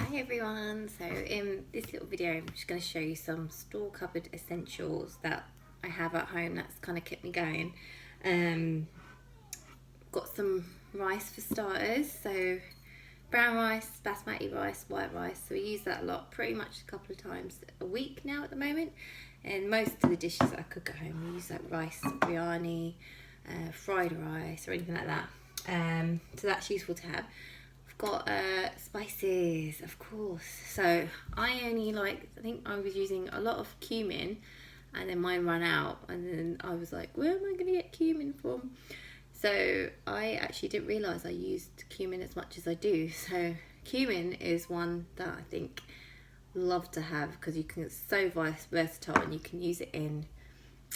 Hi everyone, so in this little video I'm just going to show you some store cupboard essentials that I have at home that's kind of kept me going. Got some rice for starters, so brown rice, basmati rice, white rice, so we use that a lot, pretty much a couple of times a week now at the moment. And most of the dishes that I cook at home we use like rice, biryani, fried rice or anything like that, so that's useful to have. Got spices, of course, so I think I was using a lot of cumin and then mine ran out, and then I was like, where am I going to get cumin from? So I actually didn't realise I used cumin as much as I do. So cumin is one that I think love to have because it's so versatile, and you can use it in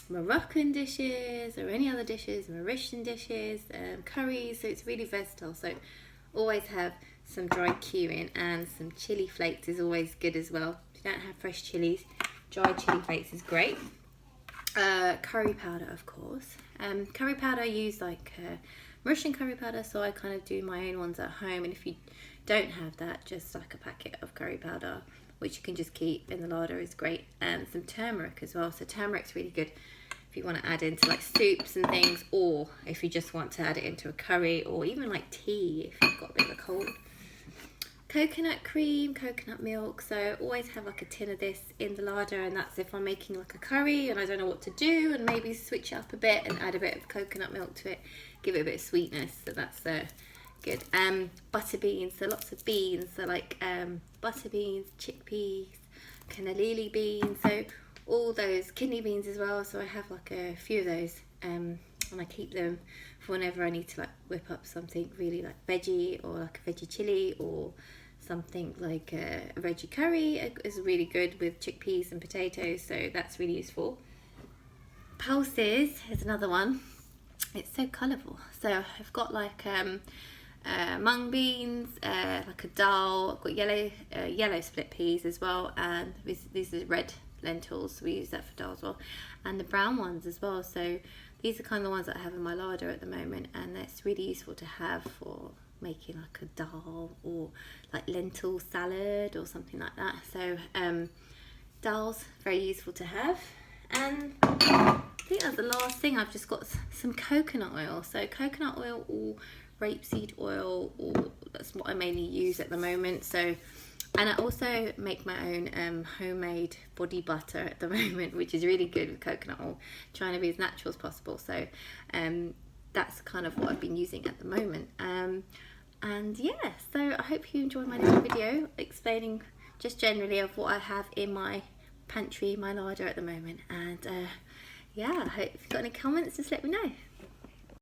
Moroccan dishes or any other dishes, Mauritian dishes, curries, so it's really versatile. So always have some dried cumin, and some chili flakes is always good as well. If you don't have fresh chilies, dried chili flakes is great. Curry powder, of course. Curry powder I use like Mauritian curry powder, so I kind of do my own ones at home, and if you don't have that, just like a packet of curry powder which you can just keep in the larder is great. And some turmeric as well, so turmeric's really good if you want to add into like soups and things, or if you just want to add it into a curry, or even like tea if you've got a bit of a cold. Coconut cream, coconut milk, so always have like a tin of this in the larder, and that's if I'm making like a curry and I don't know what to do, and maybe switch it up a bit and add a bit of coconut milk to it, give it a bit of sweetness, so that's good. Butter beans, so lots of beans, so like butter beans, chickpeas, cannellini beans, so all those, kidney beans as well, so I have like a few of those, and I keep them for whenever I need to like whip up something really like veggie, or like a veggie chili, or something like a veggie curry is really good with chickpeas and potatoes, so that's really useful. Pulses is another one, it's so colourful, so I've got like mung beans, like a dal, I've got yellow split peas as well, and these are red lentils, so we use that for dal as well, and the brown ones as well. So these are kind of the ones that I have in my larder at the moment, and that's really useful to have for making like a dal or like lentil salad or something like that. So dal's very useful to have. And I think that's the last thing. I've just got some coconut oil, so coconut oil or rapeseed oil, or that's what I mainly use at the moment. So, and I also make my own homemade body butter at the moment, which is really good with coconut oil, trying to be as natural as possible. So that's kind of what I've been using at the moment. And yeah, so I hope you enjoyed my little video explaining just generally of what I have in my pantry, my larder at the moment. And yeah, I hope if you've got any comments, just let me know.